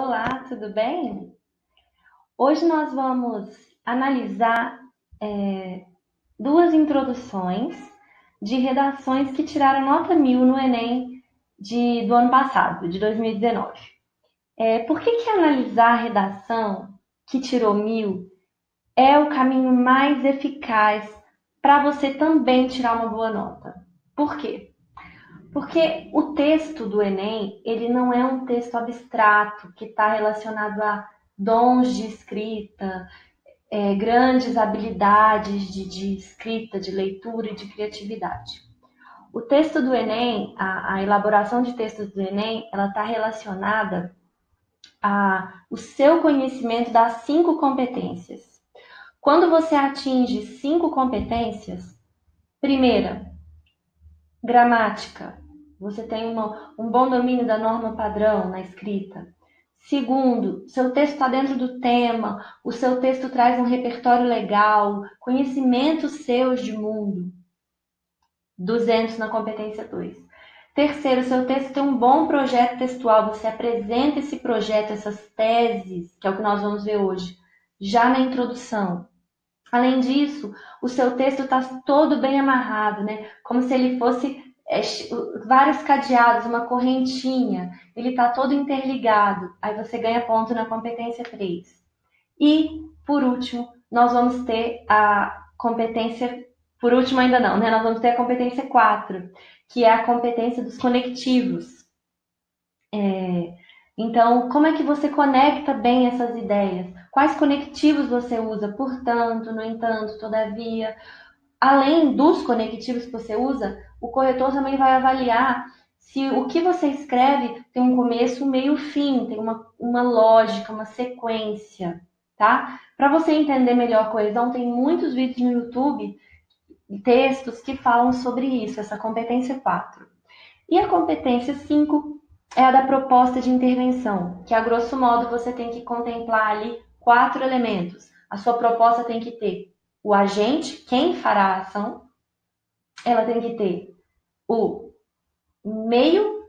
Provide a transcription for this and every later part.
Olá, tudo bem? Hoje nós vamos analisar duas introduções de redações que tiraram nota 1000 no Enem do ano passado, de 2019. Por que analisar a redação que tirou 1000 é o caminho mais eficaz para você também tirar uma boa nota? Por quê? Porque o texto do Enem, ele não é um texto abstrato que está relacionado a dons de escrita, grandes habilidades de escrita, de leitura e de criatividade. O texto do Enem, a elaboração de textos do Enem, ela está relacionada ao seu conhecimento das 5 competências. Quando você atinge 5 competências, primeira, gramática. Você tem um bom domínio da norma padrão na escrita. Segundo, seu texto está dentro do tema, o seu texto traz um repertório legal, conhecimentos seus de mundo. 200 na competência 2. Terceiro, seu texto tem um bom projeto textual, você apresenta esse projeto, essas teses, que é o que nós vamos ver hoje, já na introdução. Além disso, o seu texto está todo bem amarrado, né? Como se ele fosse vários cadeados, uma correntinha. Ele está todo interligado. Aí você ganha ponto na competência 3. E, por último, nós vamos ter a competência... Por último ainda não, né? Nós vamos ter a competência 4, que é a competência dos conectivos. Então, como é que você conecta bem essas ideias? Quais conectivos você usa? Portanto, no entanto, todavia. Além dos conectivos que você usa, o corretor também vai avaliar se o que você escreve tem um começo, um meio, fim, tem uma lógica, uma sequência, tá? Para você entender melhor a coesão, tem muitos vídeos no YouTube, textos que falam sobre isso, essa competência 4. E a competência 5 é a da proposta de intervenção, que a grosso modo você tem que contemplar ali 4 elementos. A sua proposta tem que ter o agente, quem fará a ação, ela tem que ter o meio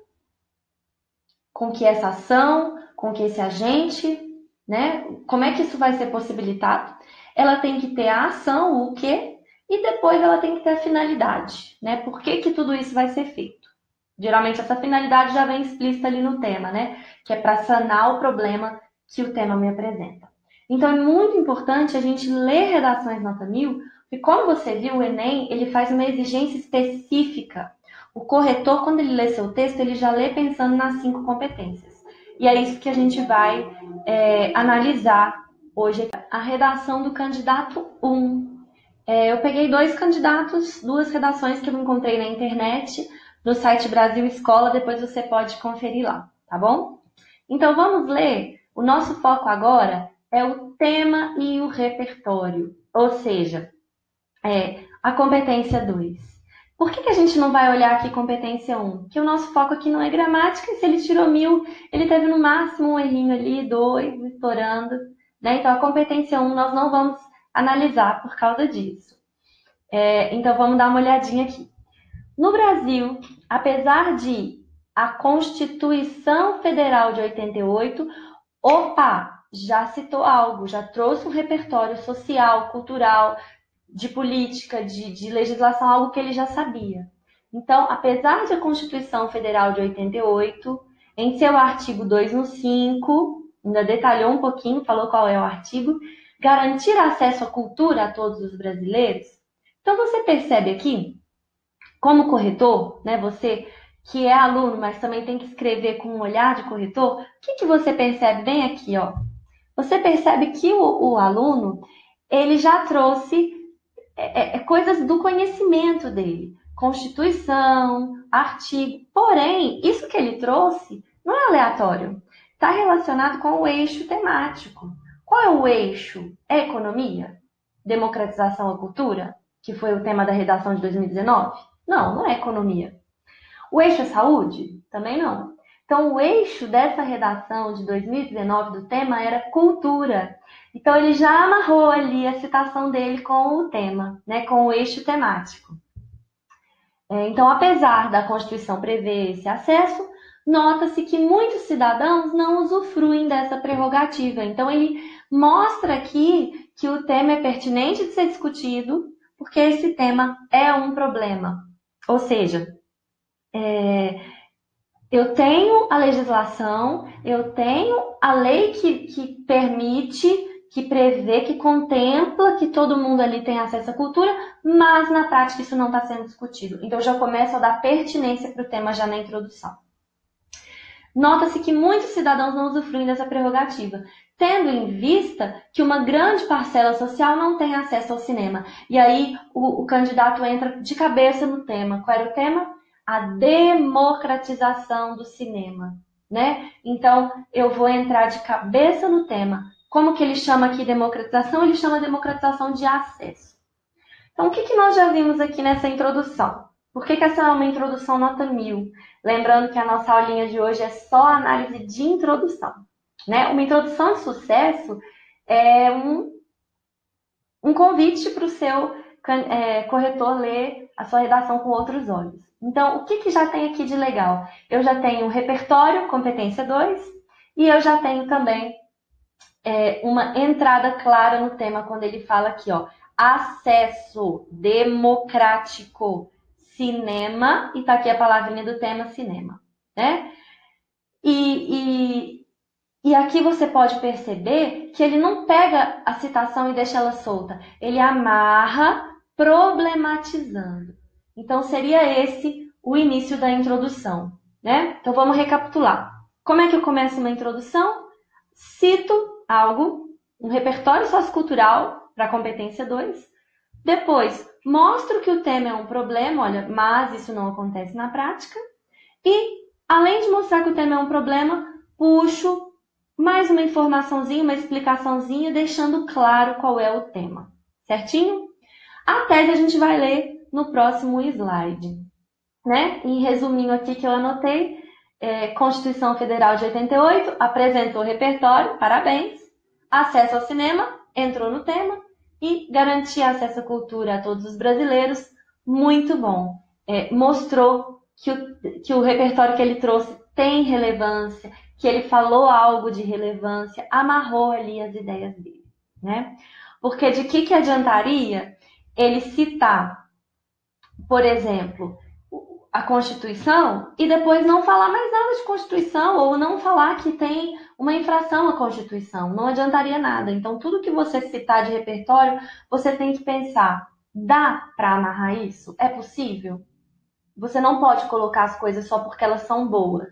com que essa ação, com que esse agente, né? Como é que isso vai ser possibilitado? Ela tem que ter a ação, o quê? E depois ela tem que ter a finalidade, né? Por que tudo isso vai ser feito? Geralmente essa finalidade já vem explícita ali no tema, né? Que é para sanar o problema que o tema me apresenta. Então é muito importante a gente ler redações nota 1000, porque como você viu, o Enem, ele faz uma exigência específica. O corretor, quando ele lê seu texto, ele já lê pensando nas 5 competências. E é isso que a gente vai analisar hoje. A redação do candidato 1. Eu peguei 2 candidatos, 2 redações que eu encontrei na internet, no site Brasil Escola, depois você pode conferir lá, tá bom? Então vamos ler. O nosso foco agora é o tema e o repertório, ou seja, a competência 2. Por que a gente não vai olhar aqui competência 1? Porque o nosso foco aqui não é gramática, e se ele tirou 1000, ele teve no máximo um errinho ali, 2, estourando, né? Então a competência 1 nós não vamos analisar por causa disso. Então vamos dar uma olhadinha aqui. No Brasil, apesar de a Constituição Federal de 88, já citou algo, já trouxe um repertório social, cultural, de política, de legislação, algo que ele já sabia. Então, apesar de a Constituição Federal de 88, em seu artigo 215, ainda detalhou um pouquinho, falou qual é o artigo, garantir acesso à cultura a todos os brasileiros. Então, você percebe aqui, como corretor, né, você que é aluno, mas também tem que escrever com um olhar de corretor, o que você percebe bem aqui, ó? Você percebe que o aluno, ele já trouxe coisas do conhecimento dele. Constituição, artigo. Porém, isso que ele trouxe não é aleatório. Está relacionado com o eixo temático. Qual é o eixo? É economia? Democratização à cultura? Que foi o tema da redação de 2019? Não, não é economia. O eixo é saúde? Também não. Então, o eixo dessa redação de 2019 do tema era cultura. Então, ele já amarrou ali a citação dele com o tema, né, com o eixo temático. Então, apesar da Constituição prever esse acesso, nota-se que muitos cidadãos não usufruem dessa prerrogativa. Então, ele mostra aqui que o tema é pertinente de ser discutido, porque esse tema é um problema. Ou seja, eu tenho a legislação, eu tenho a lei que permite, que prevê, que contempla que todo mundo ali tem acesso à cultura, mas na prática isso não está sendo discutido. Então, eu já começo a dar pertinência para o tema já na introdução. Nota-se que muitos cidadãos não usufruem dessa prerrogativa, tendo em vista que uma grande parcela social não tem acesso ao cinema. E aí o candidato entra de cabeça no tema. Qual era o tema? A democratização do cinema, né? Então, eu vou entrar de cabeça no tema. Como que ele chama aqui democratização? Ele chama democratização de acesso. Então, o que nós já vimos aqui nessa introdução? Por que essa é uma introdução nota 1000? Lembrando que a nossa aulinha de hoje é só análise de introdução, né? Uma introdução de sucesso é um convite para o seu corretor ler a sua redação com outros olhos. Então, o que já tem aqui de legal? Eu já tenho um repertório, competência 2, e eu já tenho também uma entrada clara no tema, quando ele fala aqui, ó, acesso democrático, cinema, e tá aqui a palavrinha do tema, cinema, né? E aqui você pode perceber que ele não pega a citação e deixa ela solta. Ele amarra, problematizando. Então, seria esse o início da introdução, né? Então, vamos recapitular. Como é que eu começo uma introdução? Cito algo, um repertório sociocultural para a competência 2. Depois, mostro que o tema é um problema, olha, mas isso não acontece na prática. E, além de mostrar que o tema é um problema, puxo mais uma informaçãozinha, uma explicaçãozinha, deixando claro qual é o tema. Certinho? A tese a gente vai ler no próximo slide, né? Em resuminho aqui que eu anotei, Constituição Federal de 88, apresentou repertório, parabéns. Acesso ao cinema, entrou no tema. E garantir acesso à cultura a todos os brasileiros, muito bom. Mostrou que o repertório que ele trouxe tem relevância, que ele falou algo de relevância, amarrou ali as ideias dele, né? Porque de que adiantaria ele citar, por exemplo, a Constituição e depois não falar mais nada de Constituição ou não falar que tem uma infração à Constituição? Não adiantaria nada. Então, tudo que você citar de repertório, você tem que pensar, dá para amarrar isso? É possível? Você não pode colocar as coisas só porque elas são boas.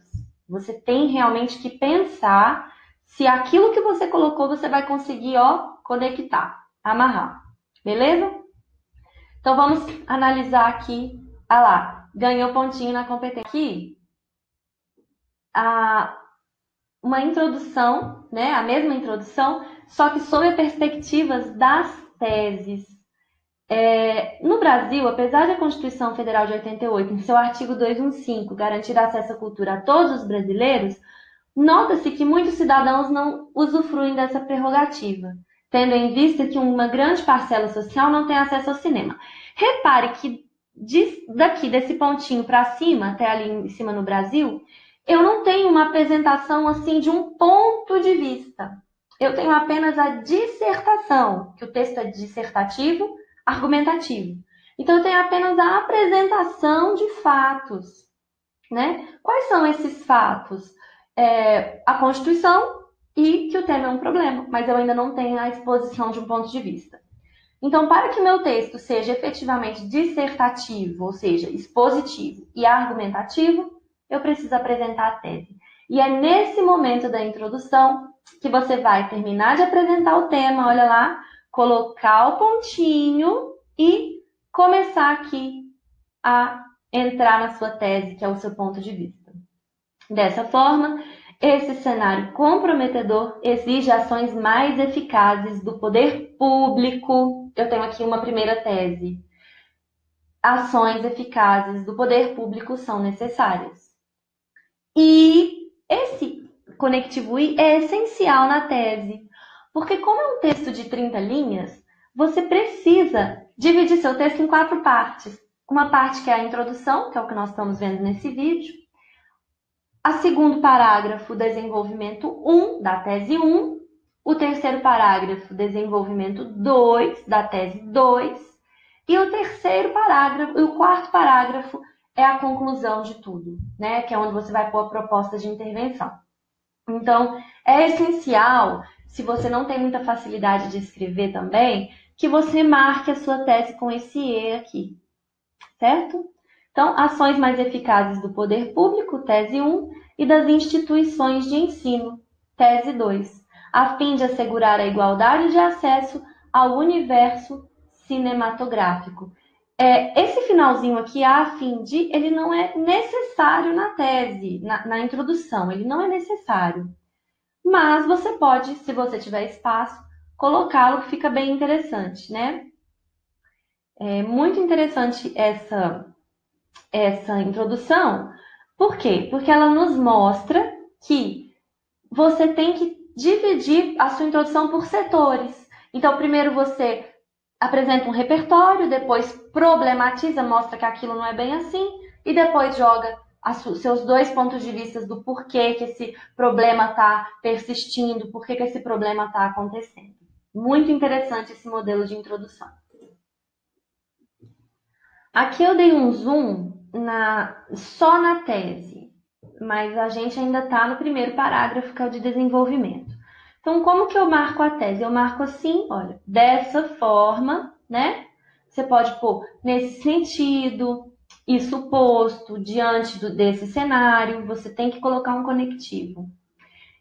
Você tem realmente que pensar se aquilo que você colocou, você vai conseguir, conectar, amarrar. Beleza? Então, vamos analisar aqui. Ah lá, ganhou pontinho na competência. Aqui, uma introdução, né? A mesma introdução, só que sob a perspectiva das teses. No Brasil, apesar da Constituição Federal de 88, em seu artigo 215, garantir acesso à cultura a todos os brasileiros, nota-se que muitos cidadãos não usufruem dessa prerrogativa, tendo em vista que uma grande parcela social não tem acesso ao cinema. Repare que daqui desse pontinho para cima, até ali em cima no Brasil, eu não tenho uma apresentação assim de um ponto de vista. Eu tenho apenas a dissertação, que o texto é dissertativo, argumentativo. Então, eu tenho apenas a apresentação de fatos, né? Quais são esses fatos? A Constituição e que o tema é um problema, mas eu ainda não tenho a exposição de um ponto de vista. Então, para que meu texto seja efetivamente dissertativo, ou seja, expositivo e argumentativo, eu preciso apresentar a tese. E é nesse momento da introdução que você vai terminar de apresentar o tema, olha lá, colocar o pontinho e começar aqui a entrar na sua tese, que é o seu ponto de vista. Dessa forma, esse cenário comprometedor exige ações mais eficazes do poder público. Eu tenho aqui uma primeira tese. Ações eficazes do poder público são necessárias. E esse conectivo I é essencial na tese, porque como é um texto de 30 linhas, você precisa dividir seu texto em 4 partes. Uma parte que é a introdução, que é o que nós estamos vendo nesse vídeo. O segundo parágrafo, desenvolvimento 1 da tese 1, o terceiro parágrafo, desenvolvimento 2 da tese 2, e o terceiro parágrafo, e o quarto parágrafo é a conclusão de tudo, né? Que é onde você vai pôr a proposta de intervenção. Então, é essencial, se você não tem muita facilidade de escrever também, que você marque a sua tese com esse E aqui, certo? Então, ações mais eficazes do poder público, tese 1, e das instituições de ensino, tese 2, a fim de assegurar a igualdade de acesso ao universo cinematográfico. Esse finalzinho aqui, a fim de, ele não é necessário na tese, na introdução, ele não é necessário. Mas você pode, se você tiver espaço, colocá-lo, que fica bem interessante, né? É muito interessante essa introdução. Por quê? Porque ela nos mostra que você tem que dividir a sua introdução por setores. Então, primeiro você apresenta um repertório, depois problematiza, mostra que aquilo não é bem assim, e depois joga seus dois pontos de vista do porquê que esse problema está persistindo, porquê que esse problema está acontecendo. Muito interessante esse modelo de introdução. Aqui eu dei um zoom só na tese, mas a gente ainda está no primeiro parágrafo, que é o de desenvolvimento. Então, como que eu marco a tese? Eu marco assim, olha, dessa forma, né? Você pode pôr nesse sentido, isso posto, diante desse cenário, você tem que colocar um conectivo.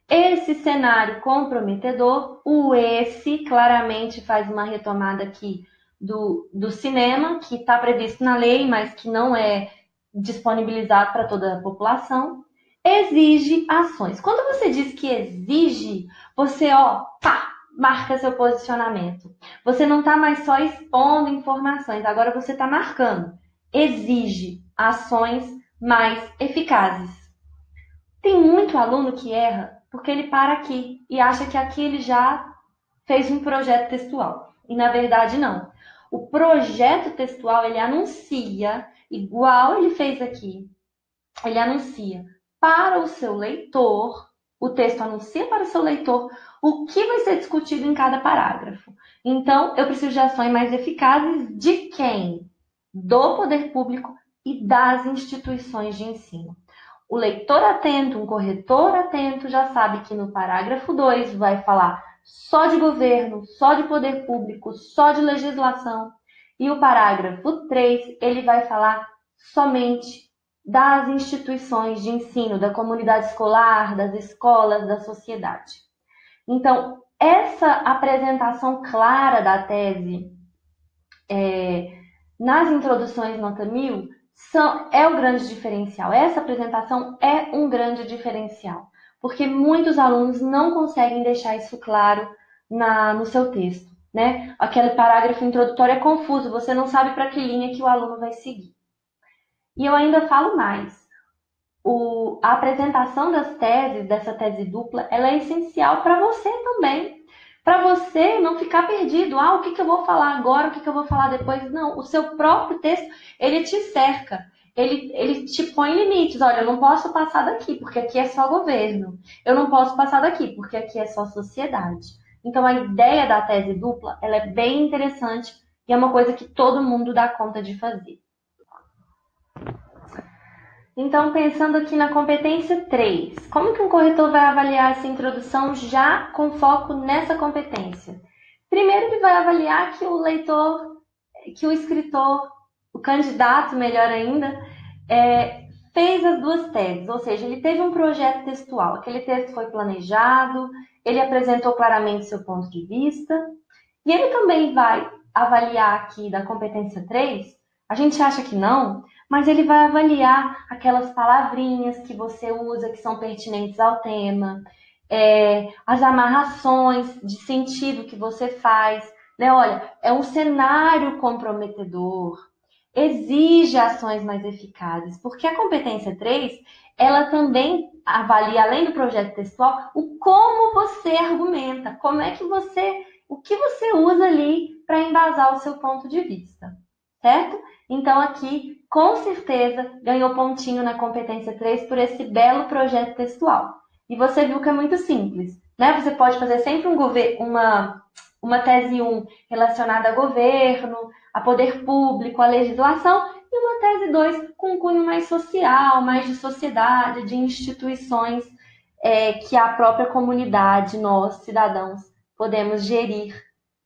Esse cenário comprometedor, o esse claramente faz uma retomada aqui do cinema, que está previsto na lei, mas que não é disponibilizado para toda a população, exige ações. Quando você diz que exige, você, marca seu posicionamento. Você não está mais só expondo informações, agora você está marcando. Exige ações mais eficazes. Tem muito aluno que erra porque ele para aqui e acha que aqui ele já fez um projeto textual. E na verdade não. O projeto textual, ele anuncia, igual ele fez aqui, ele anuncia para o seu leitor, o texto anuncia para o seu leitor o que vai ser discutido em cada parágrafo. Então, eu preciso de ações mais eficazes de quem? Do poder público e das instituições de ensino. O leitor atento, um corretor atento, já sabe que no parágrafo 2 vai falar só de governo, só de poder público, só de legislação. E o parágrafo 3, ele vai falar somente das instituições de ensino, da comunidade escolar, das escolas, da sociedade. Então, essa apresentação clara da tese nas introduções nota 1000 é o grande diferencial. Essa apresentação é um grande diferencial, porque muitos alunos não conseguem deixar isso claro no seu texto, né? Aquele parágrafo introdutório é confuso, você não sabe para que linha que o aluno vai seguir. E eu ainda falo mais. A apresentação das teses, dessa tese dupla, ela é essencial para você também. Para você não ficar perdido. O que eu vou falar agora, o que eu vou falar depois. Não, o seu próprio texto, ele te cerca. Ele te põe limites. Olha, eu não posso passar daqui, porque aqui é só governo. Eu não posso passar daqui, porque aqui é só sociedade. Então, a ideia da tese dupla, ela é bem interessante e é uma coisa que todo mundo dá conta de fazer. Então, pensando aqui na competência 3, como que um corretor vai avaliar essa introdução já com foco nessa competência? Primeiro, ele vai avaliar que o leitor, que o escritor, o candidato, melhor ainda, fez as duas teses, ou seja, ele teve um projeto textual, aquele texto foi planejado, ele apresentou claramente seu ponto de vista, e ele também vai avaliar aqui da competência 3, a gente acha que não, mas ele vai avaliar aquelas palavrinhas que você usa, que são pertinentes ao tema, as amarrações de sentido que você faz, né? Olha, é um cenário comprometedor, exige ações mais eficazes, porque a competência 3, ela também avalia, além do projeto textual, o como você argumenta, o que você usa ali para embasar o seu ponto de vista. certo? Então aqui, com certeza, ganhou pontinho na competência 3 por esse belo projeto textual. E você viu que é muito simples, né? Você pode fazer sempre uma tese 1 relacionada a governo, a poder público, a legislação, e uma tese 2 com um cunho mais social, mais de sociedade, de instituições que a própria comunidade, nós, cidadãos, podemos gerir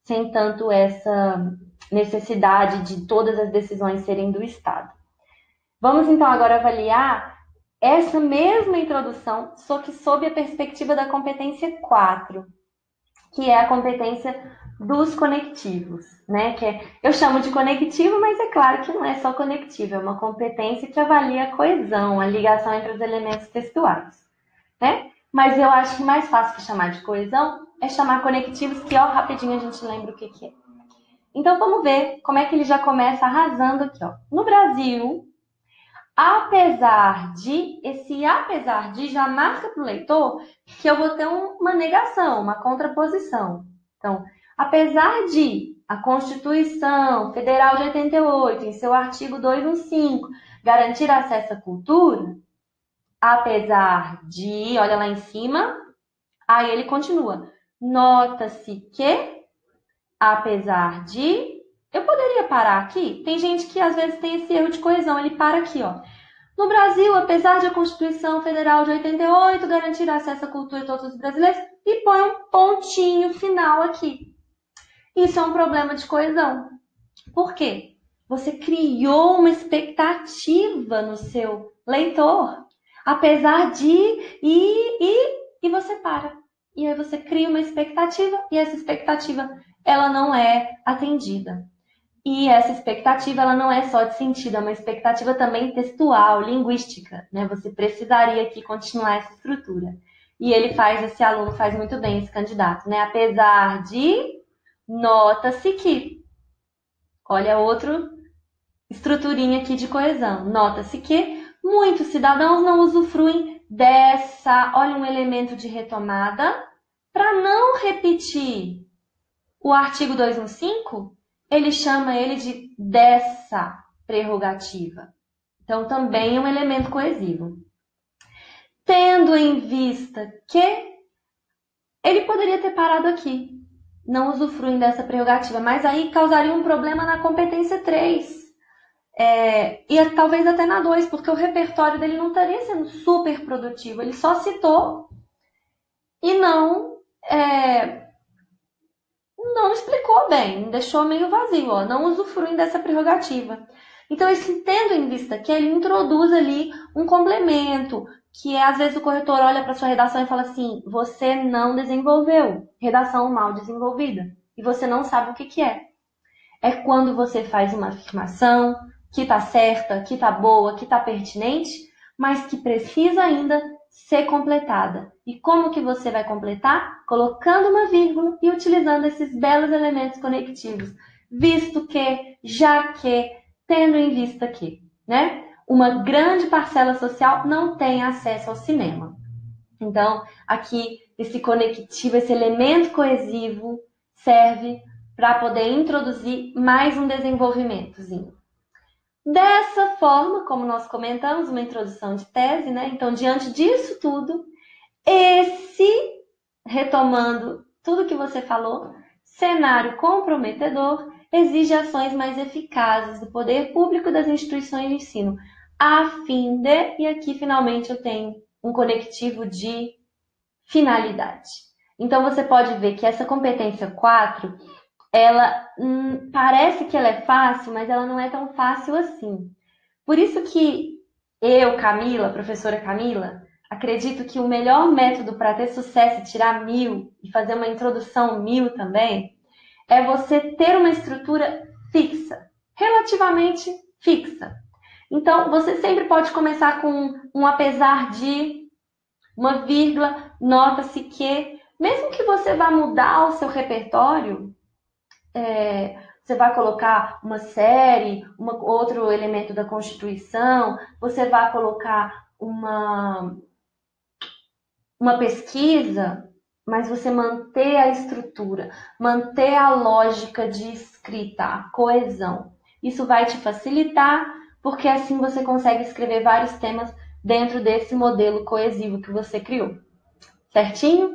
sem tanto essa necessidade de todas as decisões serem do Estado. Vamos então agora avaliar essa mesma introdução, só que sob a perspectiva da competência 4, que é a competência dos conectivos, né? Eu chamo de conectivo, mas é claro que não é só conectivo, é uma competência que avalia a coesão, a ligação entre os elementos textuais, né? Mas eu acho que mais fácil que chamar de coesão é chamar conectivos, que rapidinho a gente lembra o que é. Então vamos ver como é que ele já começa arrasando aqui, ó. No Brasil, apesar de, esse apesar de já marca para o leitor que eu vou ter uma negação, uma contraposição. Então, apesar de a Constituição Federal de 88, em seu artigo 215, garantir acesso à cultura, apesar de, olha lá em cima, aí ele continua. Nota-se que, apesar de, eu poderia parar aqui? Tem gente que às vezes tem esse erro de coesão, ele para aqui, ó. No Brasil, apesar de a Constituição Federal de 88 garantir acesso à cultura de todos os brasileiros, e põe um pontinho final aqui. Isso é um problema de coesão. Por quê? Você criou uma expectativa no seu leitor. Apesar de, e você para. E aí você cria uma expectativa, e essa expectativa, ela não é atendida. E essa expectativa, ela não é só de sentido, é uma expectativa também textual, linguística, né? Você precisaria aqui continuar essa estrutura. E esse aluno faz muito bem, esse candidato, né? Apesar de, nota-se que, olha outra estruturinha aqui de coesão, nota-se que muitos cidadãos não usufruem olha um elemento de retomada, para não repetir o artigo 215, ele chama ele de dessa prerrogativa. Então, também é um elemento coesivo. Tendo em vista que ele poderia ter parado aqui, não usufruem dessa prerrogativa, mas aí causaria um problema na competência 3. E talvez até na 2, porque o repertório dele não estaria sendo super produtivo. Ele só citou e não explicou bem, deixou meio vazio, ó, não usufruem dessa prerrogativa. Então, tendo em vista que ele introduz ali um complemento, que às vezes o corretor olha para sua redação e fala assim, você não desenvolveu, redação mal desenvolvida, e você não sabe o que é. É quando você faz uma afirmação que está certa, que está boa, que está pertinente, mas que precisa ainda ser completada. E como que você vai completar? Colocando uma vírgula e utilizando esses belos elementos conectivos. Visto que, já que, tendo em vista que, né? Uma grande parcela social não tem acesso ao cinema. Então, aqui, esse conectivo, esse elemento coesivo serve para poder introduzir mais um desenvolvimentozinho. Dessa forma, como nós comentamos, uma introdução de tese, né? Então, diante disso tudo, retomando tudo que você falou, cenário comprometedor exige ações mais eficazes do poder público e das instituições de ensino, a fim de, e aqui finalmente eu tenho um conectivo de finalidade. Então, você pode ver que essa competência 4, ela parece que ela é fácil, mas ela não é tão fácil assim. Por isso que eu, Camila, professora Camila, acredito que o melhor método para ter sucesso e tirar 1000 e fazer uma introdução 1000 também, é você ter uma estrutura fixa, relativamente fixa. Então, você sempre pode começar com um apesar de, uma vírgula, nota-se que, mesmo que você vá mudar o seu repertório, você vai colocar uma série, outro elemento da Constituição, você vai colocar uma pesquisa, mas você manter a estrutura, manter a lógica de escrita, a coesão. Isso vai te facilitar, porque assim você consegue escrever vários temas dentro desse modelo coesivo que você criou. Certinho?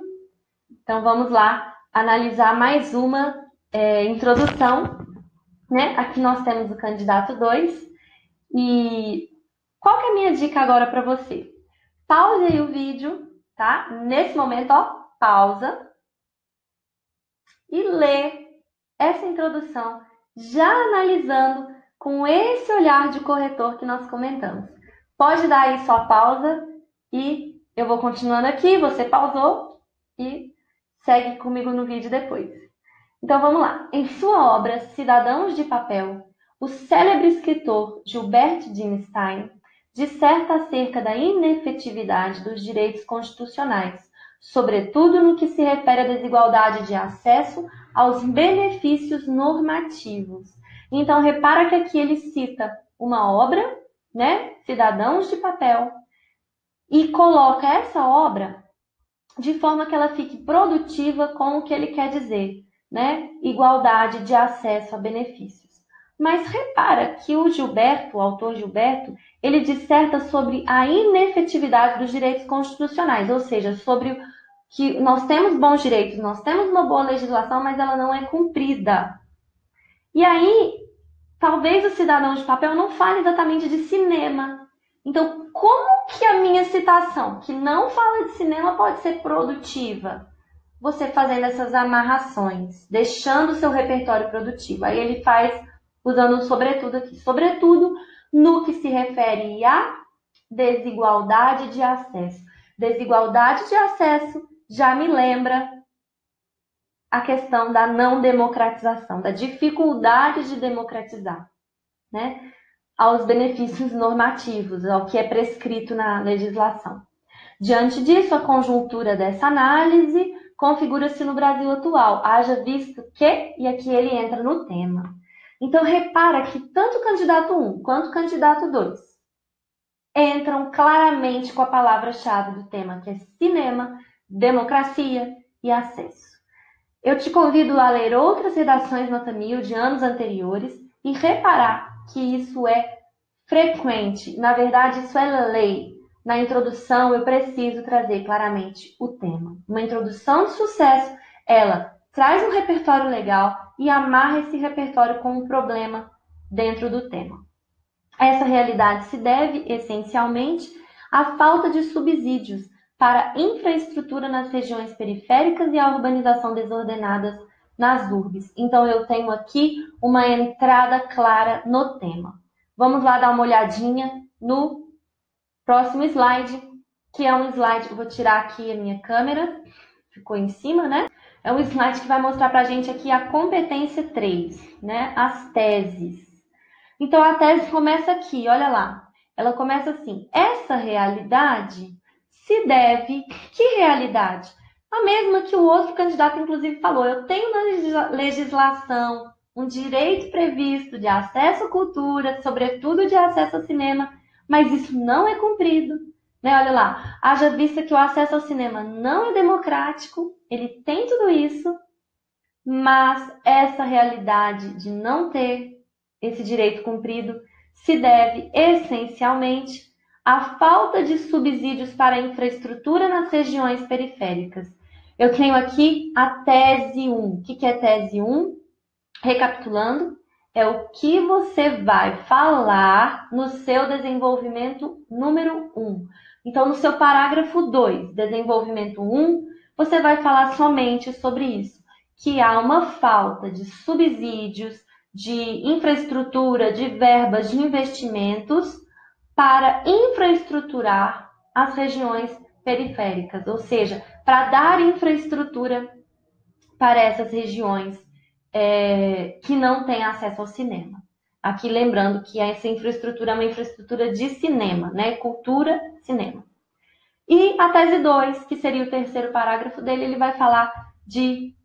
Então vamos lá analisar mais uma introdução, né? Aqui nós temos o candidato 2. E qual que é a minha dica agora para você? Pause aí o vídeo, tá? Nesse momento, ó, pausa e lê essa introdução, já analisando com esse olhar de corretor que nós comentamos. Pode dar aí sua pausa e eu vou continuando aqui, você pausou e segue comigo no vídeo depois. Então vamos lá. Em sua obra Cidadãos de Papel, o célebre escritor Gilbert Dimstein disserta acerca da inefetividade dos direitos constitucionais, sobretudo no que se refere à desigualdade de acesso aos benefícios normativos. Então repara que aqui ele cita uma obra, né, Cidadãos de Papel, e coloca essa obra de forma que ela fique produtiva com o que ele quer dizer, né? Igualdade de acesso a benefícios. Mas repara que o Gilberto, o autor Gilberto, ele disserta sobre a inefetividade dos direitos constitucionais, ou seja, sobre que nós temos bons direitos, nós temos uma boa legislação, mas ela não é cumprida. E aí, talvez o Cidadão de Papel não fale exatamente de cinema. Então, como que a minha citação, que não fala de cinema, pode ser produtiva? Você fazendo essas amarrações, deixando o seu repertório produtivo. Aí ele faz, usando o sobretudo aqui. Sobretudo no que se refere à desigualdade de acesso. Desigualdade de acesso já me lembra a questão da não democratização, da dificuldade de democratizar, né? Aos benefícios normativos, ao que é prescrito na legislação. Diante disso, a conjuntura dessa análise configura-se no Brasil atual, haja visto que, e aqui ele entra no tema. Então, repara que tanto o candidato 1 quanto o candidato 2 entram claramente com a palavra-chave do tema, que é cinema, democracia e acesso. Eu te convido a ler outras redações nota 1000 de anos anteriores e reparar que isso é frequente. Na verdade, isso é lei. Na introdução, eu preciso trazer claramente o tema. Uma introdução de sucesso, ela traz um repertório legal e amarra esse repertório com um problema dentro do tema. Essa realidade se deve, essencialmente, à falta de subsídios para infraestrutura nas regiões periféricas e à urbanização desordenada nas urbes. Então, eu tenho aqui uma entrada clara no tema. Vamos lá dar uma olhadinha no próximo slide, que é um slide, eu vou tirar aqui a minha câmera, ficou em cima, né? É um slide que vai mostrar pra gente aqui a competência 3, né? As teses. Então, a tese começa aqui, olha lá. Ela começa assim, essa realidade se deve... Que realidade? A mesma que o outro candidato, inclusive, falou. Eu tenho na legislação um direito previsto de acesso à cultura, sobretudo de acesso ao cinema, mas isso não é cumprido, né? Olha lá, haja vista que o acesso ao cinema não é democrático, ele tem tudo isso, mas essa realidade de não ter esse direito cumprido se deve essencialmente à falta de subsídios para a infraestrutura nas regiões periféricas. Eu tenho aqui a tese 1. O que é tese 1? Recapitulando, é o que você vai falar no seu desenvolvimento número 1. Então, no seu parágrafo 2, desenvolvimento 1, você vai falar somente sobre isso, que há uma falta de subsídios, de infraestrutura, de verbas, de investimentos para infraestruturar as regiões periféricas, ou seja, para dar infraestrutura para essas regiões que não têm acesso ao cinema. Aqui lembrando que essa infraestrutura é uma infraestrutura de cinema, né? Cultura, cinema. E a tese 2, que seria o terceiro parágrafo dele, ele vai falar de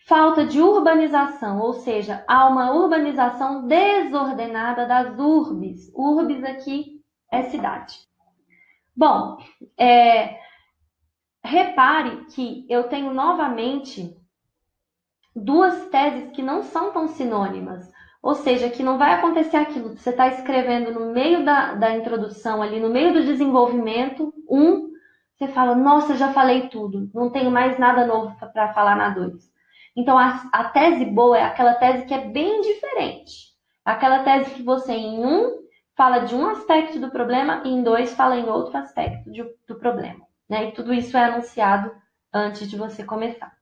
falta de urbanização, ou seja, há uma urbanização desordenada das urbes. Urbes aqui é cidade. Bom, repare que eu tenho novamente duas teses que não são tão sinônimas. Ou seja, que não vai acontecer aquilo que você está escrevendo no meio da introdução, ali no meio do desenvolvimento, você fala, nossa, já falei tudo, não tenho mais nada novo para falar na 2. Então, a tese boa é aquela tese que é bem diferente. Aquela tese que você, em 1, fala de um aspecto do problema e em 2 fala em outro aspecto do problema. Né? E tudo isso é anunciado antes de você começar.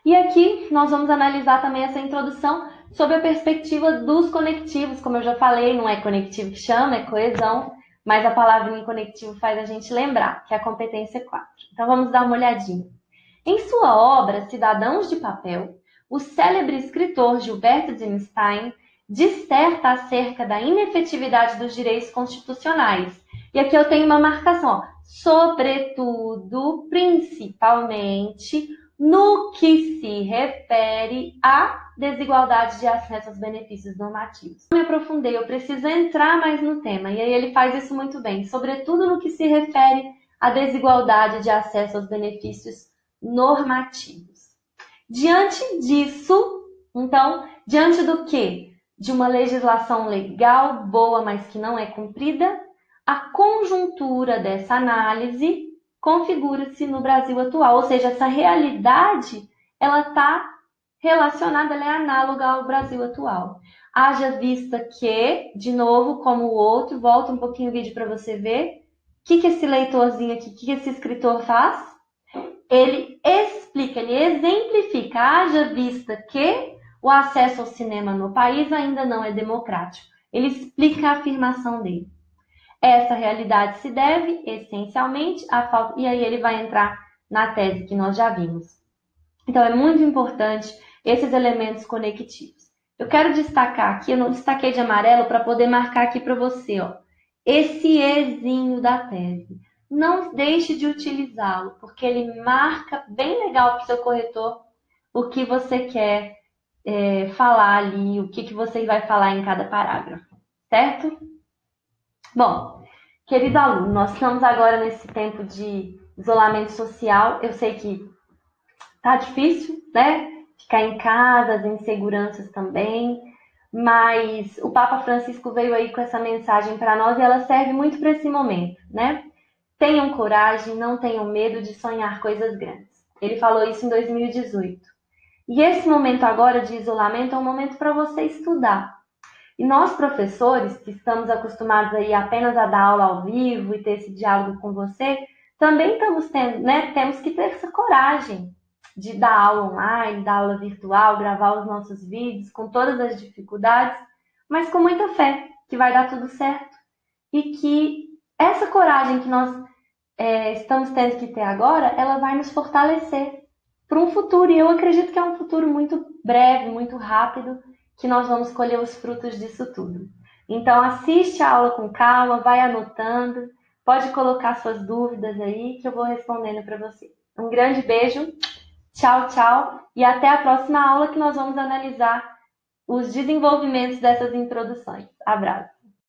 E aqui nós vamos analisar também essa introdução sob a perspectiva dos conectivos. Como eu já falei, não é conectivo que chama, é coesão, mas a palavrinha conectivo faz a gente lembrar, que é a competência 4. Então vamos dar uma olhadinha. Em sua obra Cidadãos de Papel, o célebre escritor Gilberto Einstein disserta acerca da inefetividade dos direitos constitucionais. E aqui eu tenho uma marcação, ó, sobretudo, principalmente, no que se refere à desigualdade de acesso aos benefícios normativos. Não me aprofundei, eu preciso entrar mais no tema, e aí ele faz isso muito bem, sobretudo no que se refere à desigualdade de acesso aos benefícios normativos. Diante disso, então, diante do quê? De uma legislação legal, boa, mas que não é cumprida, a conjuntura dessa análise configura-se no Brasil atual, ou seja, essa realidade, ela está relacionada, ela é análoga ao Brasil atual. Haja vista que, de novo, como o outro, volta um pouquinho o vídeo para você ver, o que esse leitorzinho aqui, o que esse escritor faz? Ele explica, ele exemplifica, haja vista que o acesso ao cinema no país ainda não é democrático. Ele explica a afirmação dele. Essa realidade se deve, essencialmente, à falta... E aí ele vai entrar na tese que nós já vimos. Então, é muito importante esses elementos conectivos. Eu quero destacar aqui, eu não destaquei de amarelo para poder marcar aqui para você, ó, esse ezinho da tese. Não deixe de utilizá-lo, porque ele marca bem legal para o seu corretor o que você quer falar ali, o que você vai falar em cada parágrafo, certo? Bom, querido aluno, nós estamos agora nesse tempo de isolamento social. Eu sei que tá difícil, né? Ficar em casa, as inseguranças também, mas o Papa Francisco veio aí com essa mensagem para nós e ela serve muito para esse momento, né? Tenham coragem, não tenham medo de sonhar coisas grandes. Ele falou isso em 2018. E esse momento agora de isolamento é um momento para você estudar. E nós, professores, que estamos acostumados aí apenas a dar aula ao vivo e ter esse diálogo com você, também estamos tendo, né? Temos que ter essa coragem de dar aula online, dar aula virtual, gravar os nossos vídeos com todas as dificuldades, mas com muita fé que vai dar tudo certo. E que essa coragem que nós estamos tendo que ter agora, ela vai nos fortalecer para um futuro. E eu acredito que é um futuro muito breve, muito rápido, que nós vamos colher os frutos disso tudo. Então, assiste a aula com calma, vai anotando, pode colocar suas dúvidas aí, que eu vou respondendo para você. Um grande beijo, tchau, tchau, e até a próxima aula que nós vamos analisar os desenvolvimentos dessas introduções. Abraço!